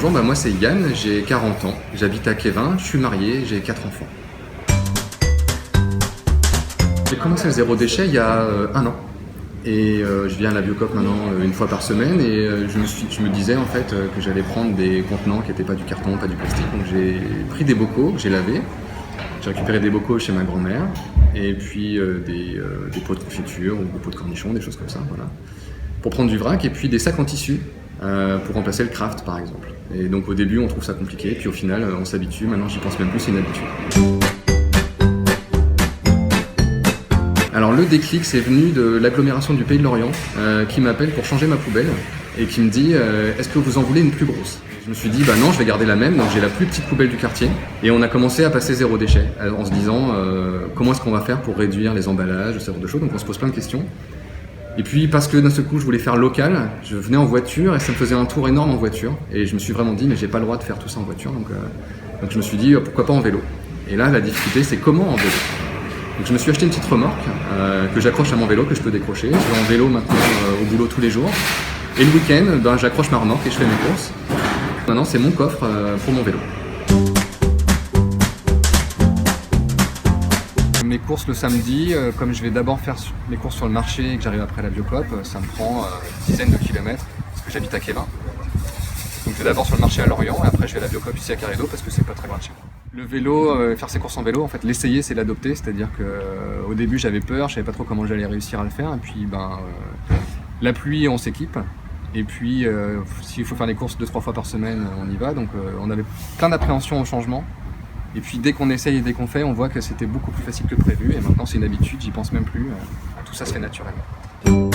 présente, moi c'est Yann, j'ai 40 ans, j'habite à Kévin, je suis marié, j'ai 4 enfants. J'ai commencé le zéro déchet il y a 1 an. Et je viens à la Biocoop maintenant une fois par semaine et je me disais en fait que j'allais prendre des contenants qui n'étaient pas du carton, pas du plastique. Donc j'ai pris des bocaux que j'ai lavés, j'ai récupéré des bocaux chez ma grand-mère et puis des pots de confiture ou des pots de cornichons, des choses comme ça, voilà. Pour prendre du vrac et puis des sacs en tissu pour remplacer le craft par exemple. Et donc au début on trouve ça compliqué, puis au final on s'habitue, maintenant j'y pense même plus, c'est une habitude. Alors le déclic, c'est venu de l'agglomération du Pays de Lorient qui m'appelle pour changer ma poubelle et qui me dit est-ce que vous en voulez une plus grosse? Je me suis dit non, je vais garder la même, donc j'ai la plus petite poubelle du quartier et on a commencé à passer zéro déchet en se disant comment est-ce qu'on va faire pour réduire les emballages, ce genre de choses, donc on se pose plein de questions. Et puis parce que d'un seul coup je voulais faire local, je venais en voiture et ça me faisait un tour énorme en voiture et je me suis vraiment dit mais j'ai pas le droit de faire tout ça en voiture, donc je me suis dit pourquoi pas en vélo. Et là la difficulté c'est comment en vélo. Donc je me suis acheté une petite remorque que j'accroche à mon vélo, que je peux décrocher. Je vais en vélo maintenant au boulot tous les jours. Et le week-end, j'accroche ma remorque et je fais mes courses. Maintenant, c'est mon coffre pour mon vélo. Mes courses le samedi, comme je vais d'abord faire mes courses sur le marché et que j'arrive après la Biocoop, ça me prend une dizaine de kilomètres parce que j'habite à Kévin. Donc je vais d'abord sur le marché à Lorient et après je vais à la Biocoop ici à Carré-d'Eau parce que c'est pas très loin de chez moi. Le vélo, faire ses courses en vélo, en fait l'essayer c'est l'adopter, c'est-à-dire qu'au début j'avais peur, je savais pas trop comment j'allais réussir à le faire et puis la pluie on s'équipe et puis s'il faut faire les courses 2-3 fois par semaine on y va, donc on avait plein d'appréhension au changement et puis dès qu'on essaye et dès qu'on fait on voit que c'était beaucoup plus facile que prévu et maintenant c'est une habitude, j'y pense même plus, tout ça se fait naturellement.